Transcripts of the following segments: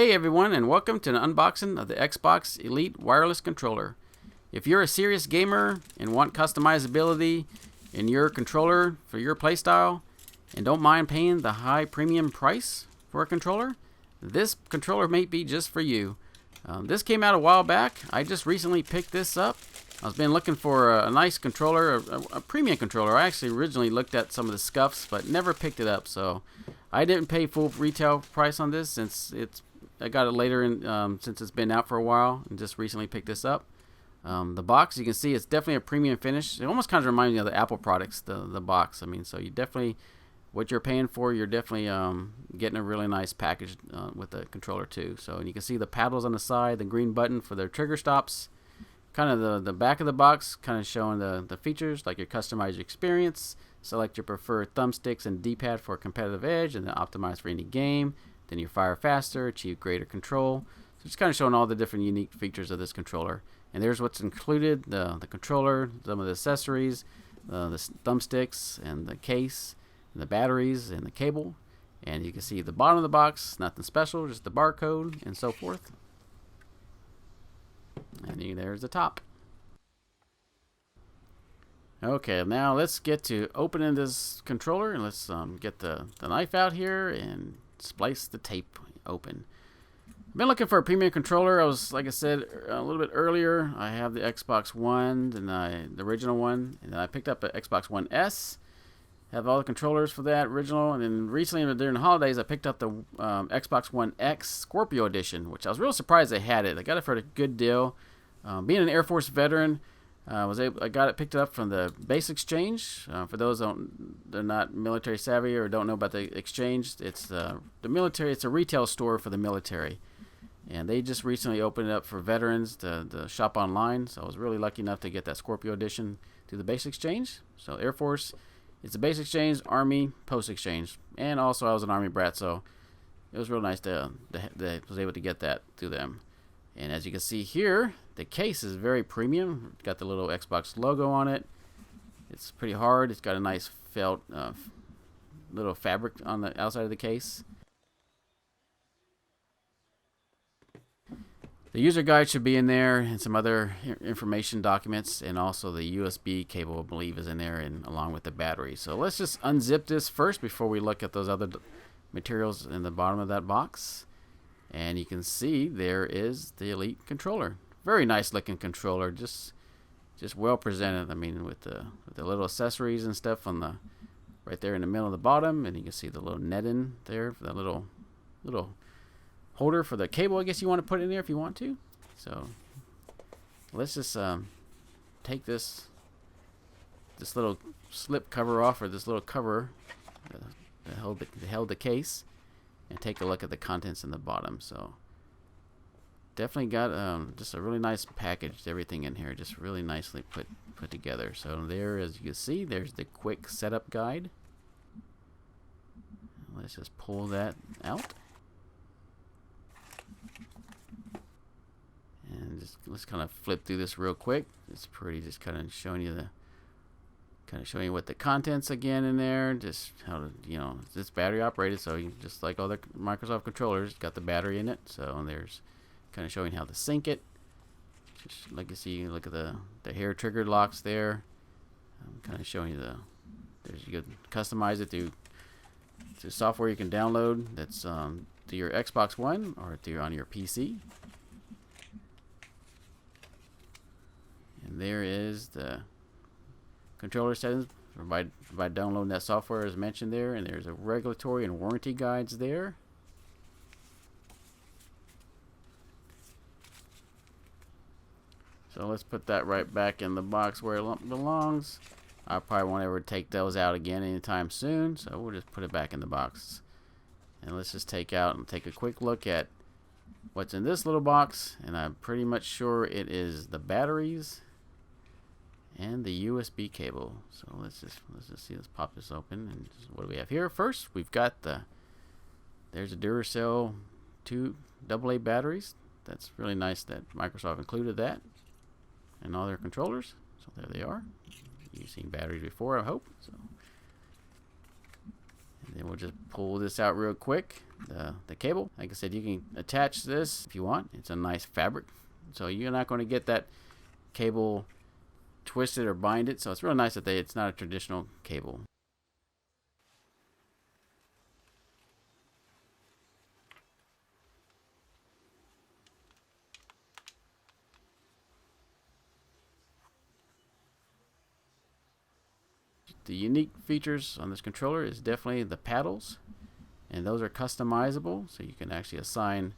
Hey everyone, and welcome to an unboxing of the Xbox Elite wireless controller. If you're a serious gamer and want customizability in your controller for your playstyle and don't mind paying the high premium price for a controller, this controller may be just for you. This came out a while back. I just recently picked this up. I've been looking for a nice controller, a premium controller. I actually originally looked at some of the scuffs, but never picked it up. So I didn't pay full retail price on this since I got it later in, since it's been out for a while, and just recently picked this up. The box, you can see it's definitely a premium finish. It almost kind of reminds me of the Apple products, the box. I mean, so you definitely, what you're paying for, you're definitely getting a really nice package with the controller too. So, and you can see the paddles on the side, the green button for their trigger stops. Kind of the back of the box, kind of showing the features like your customized experience. Select your preferred thumbsticks and D-pad for a competitive edge, and then optimize for any game. Then you fire faster, achieve greater control. So it's kind of showing all the different unique features of this controller. And there's what's included: the controller, some of the accessories, the thumbsticks, and the case, and the batteries, and the cable. And you can see the bottom of the box, nothing special, just the barcode and so forth. And there's the top. Okay, now let's get to opening this controller, and let's get the knife out here and splice the tape open. I've been looking for a premium controller. I was, like I said a little bit earlier, I have the Xbox One, and the original one, and then I picked up an Xbox One S. Have all the controllers for that original, and then recently during the holidays I picked up the Xbox One X Scorpio Edition, which I was real surprised they had it. I got it for a good deal. Being an Air Force veteran, I got it picked up from the Base Exchange. For those they're not military savvy or don't know about the exchange, it's the military. It's a retail store for the military, and they just recently opened it up for veterans to shop online. So I was really lucky enough to get that Scorpio Edition through the Base Exchange. So Air Force, it's a Base Exchange, Army, Post Exchange, and also I was an Army brat, so it was real nice to was able to get that through them. And as you can see here, the case is very premium. Got the little Xbox logo on it. It's pretty hard. It's got a nice felt little fabric on the outside of the case. The user guide should be in there, and some other information documents, and also the USB cable, I believe, is in there, and along with the battery. So let's just unzip this first before we look at those other materials in the bottom of that box. And you can see there is the Elite controller. Very nice looking controller, just well presented. I mean, with the little accessories and stuff on the right there in the middle of the bottom, and you can see the little netting there for that little holder for the cable, I guess you want to put in there if you want to. So let's just take this little slip cover off, or this little cover that held the case, and take a look at the contents in the bottom. So definitely got just a really nice package, everything in here just really nicely put together. So there, as you can see, there's the quick setup guide. Let's just pull that out, and let's kind of flip through this real quick. It's pretty, just kind of showing you what the contents again in there, just how to, it's battery operated, so you just like all the Microsoft controllers, got the battery in it. So there's kind of showing how to sync it. Just like you see, look at the hair trigger locks there. I'm kind of showing you you can customize it through software you can download that's to your Xbox One or on your PC. And there is the controller settings by downloading that software as mentioned there, and there's a regulatory and warranty guides there. So let's put that right back in the box where it belongs. I probably won't ever take those out again anytime soon, so we'll just put it back in the box. And let's just take a quick look at what's in this little box, and I'm pretty much sure it is the batteries and the USB cable. So let's just see, let's pop this open, and what do we have here? First, we've got there's a Duracell 2 AA batteries. That's really nice that Microsoft included that in all their controllers. So there they are. You've seen batteries before, I hope. So, and then we'll just pull this out real quick. the cable. Like I said, you can attach this if you want. It's a nice fabric, so you're not going to get that cable twisted or bind it. So it's real nice that it's not a traditional cable. The unique features on this controller is definitely the paddles, and those are customizable, so you can actually assign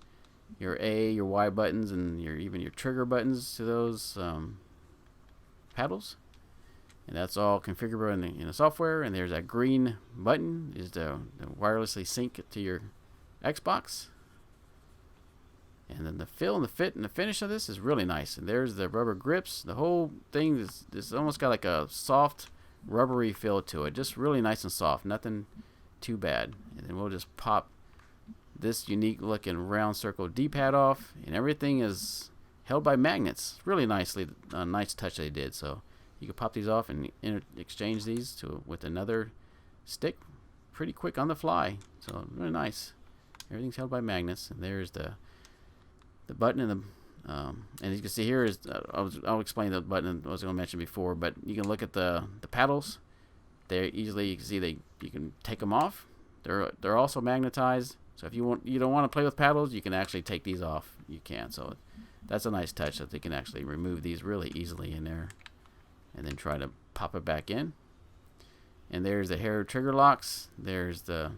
your A, your Y buttons, and even your trigger buttons to those paddles, and that's all configurable in the software. And there's that green button is to wirelessly sync it to your Xbox. And then the feel and the fit and the finish of this is really nice. And there's the rubber grips. The whole thing is almost got like a soft rubbery feel to it, just really nice and soft, nothing too bad. And then we'll just pop this unique looking round circle D-pad off, and everything is held by magnets. Really nicely, nice touch they did. So you can pop these off and exchange these with another stick pretty quick on the fly. So really nice. Everything's held by magnets. And there's the button and the and you can see here is I'll explain the button I was going to mention before, but you can look at the paddles. They're easily, you can see you can take them off. They're also magnetized. So if you don't want to play with paddles, you can actually take these off. You can. So that's a nice touch that they can actually remove these really easily in there, and then try to pop it back in. And there's the hair trigger locks. There's the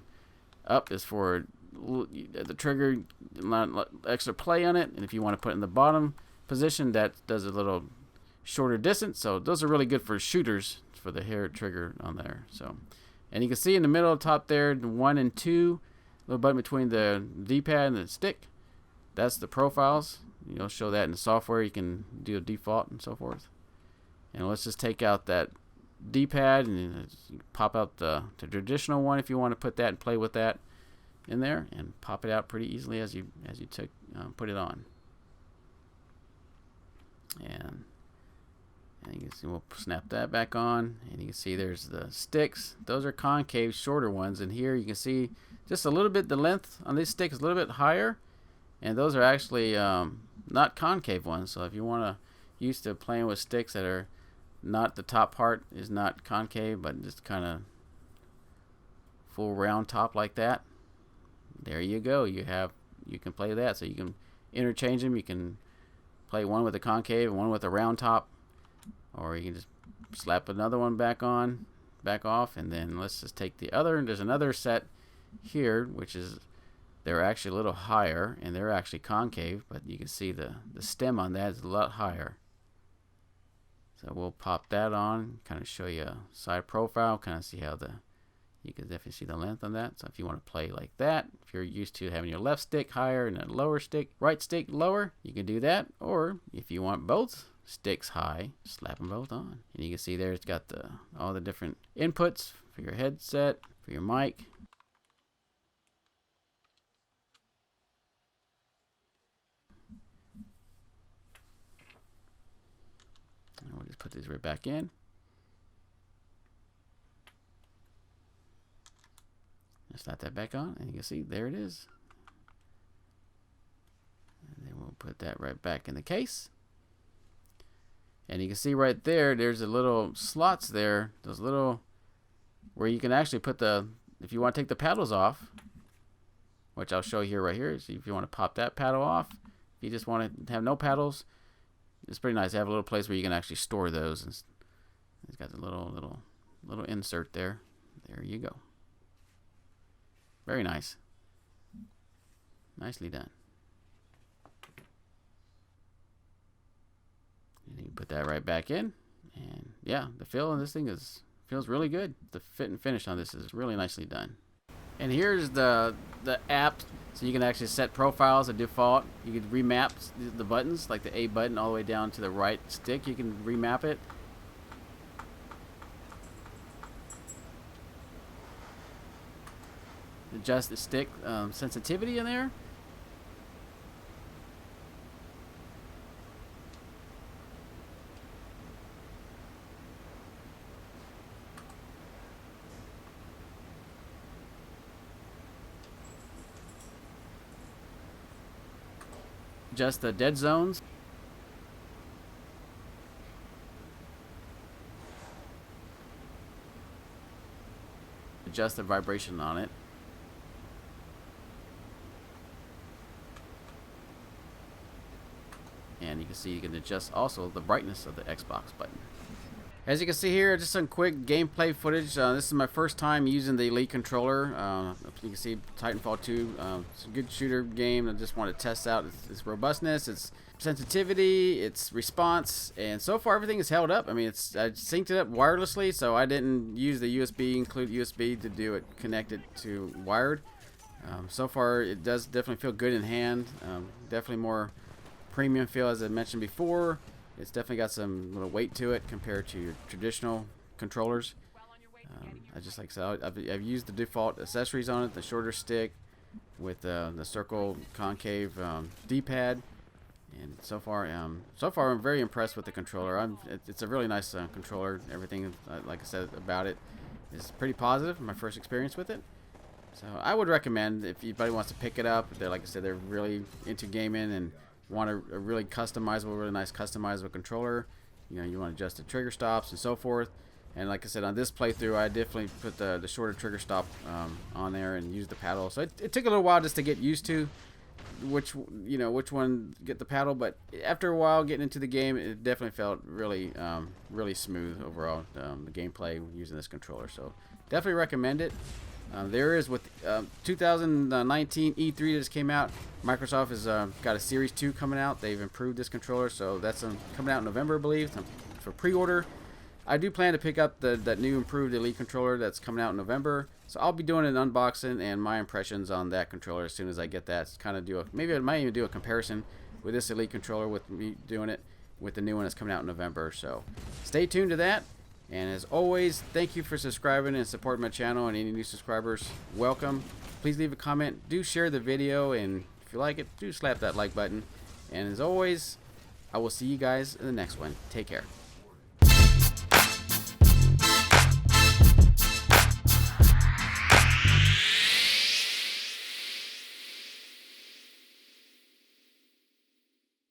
up is for the trigger, extra play on it, and if you want to put it in the bottom position, that does a little shorter distance. So those are really good for shooters, for the hair trigger on there. So, and you can see in the middle top there, the 1 and 2 little button between the D-pad and the stick, that's the profiles. You'll show that in the software. You can do a default and so forth. And let's just take out that D-pad and pop out the traditional one if you want to put that and play with that in there, and pop it out pretty easily as you put it on. And you can see we'll snap that back on, and you can see there's the sticks. Those are concave, shorter ones, and here you can see just a little bit, the length on these sticks is a little bit higher, and those are actually not concave ones. So if you want to used to playing with sticks that are not, the top part is not concave but just kind of full round top like that, there you go. You can play that. So you can interchange them. You can play one with a concave and one with a round top, or you can just slap another one back off, and then let's just take the other. There's another set here which is, they're actually a little higher and they're actually concave, but you can see the stem on that is a lot higher. So we'll pop that on, kind of show you a side profile, kind of see how you can definitely see the length on that. So if you want to play like that, if you're used to having your left stick higher and a right stick lower, you can do that. Or if you want both sticks high, slap them both on. And you can see there it's got all the different inputs for your headset, for your mic. And we'll just put these right back in. Slap that back on, and you can see there it is. And then we'll put that right back in the case. And you can see right there, there's a little slots there, those little, where you can actually put if you want to take the paddles off, which I'll show you right here. So if you want to pop that paddle off, if you just want to have no paddles, it's pretty nice to have a little place where you can actually store those. And it's got the little insert there. There you go. Very nice. Nicely done. And you put that right back in. And yeah, the feel on this thing feels really good. The fit and finish on this is really nicely done. And here's the app, so you can actually set profiles at default. You can remap the buttons, like the A button all the way down to the right stick. You can remap it. Adjust the stick sensitivity in there. adjust the dead zones. Adjust the vibration on it. And you can see you can adjust also the brightness of the Xbox button. As you can see here, just some quick gameplay footage. This is my first time using the Elite controller. You can see Titanfall 2. It's a good shooter game. I just want to test out its robustness, its sensitivity, its response, and so far everything is held up. I mean, I synced it up wirelessly, so I didn't use the include USB to do it connected to wired. So far, it does definitely feel good in hand. Definitely more premium feel, as I mentioned before. It's definitely got some little weight to it compared to your traditional controllers. I just like so I've used the default accessories on it, the shorter stick with the circle concave D-pad, and so far I'm very impressed with the controller. It's a really nice controller. Everything, like I said about it, is pretty positive. My first experience with it, so I would recommend if anybody wants to pick it up. Like I said, they're really into gaming and want a really customizable, really nice customizable controller. You know, you want to adjust the trigger stops and so forth. And like I said, on this playthrough, I definitely put the shorter trigger stop on there and used the paddle. So it took a little while just to get used to which one get the paddle. But after a while getting into the game, it definitely felt really really smooth overall, the gameplay using this controller. So definitely recommend it. There is, with 2019 E3 that just came out, Microsoft has got a Series 2 coming out. They've improved this controller, so that's coming out in November, I believe, for pre-order. I do plan to pick up that new improved Elite controller that's coming out in November, so I'll be doing an unboxing and my impressions on that controller as soon as I get that. Kind of maybe I might even do a comparison with this Elite controller with me doing it with the new one that's coming out in November. So stay tuned to that. And as always, thank you for subscribing and supporting my channel, and any new subscribers, welcome. Please leave a comment, do share the video, and if you like it, do slap that like button. And as always, I will see you guys in the next one. Take care.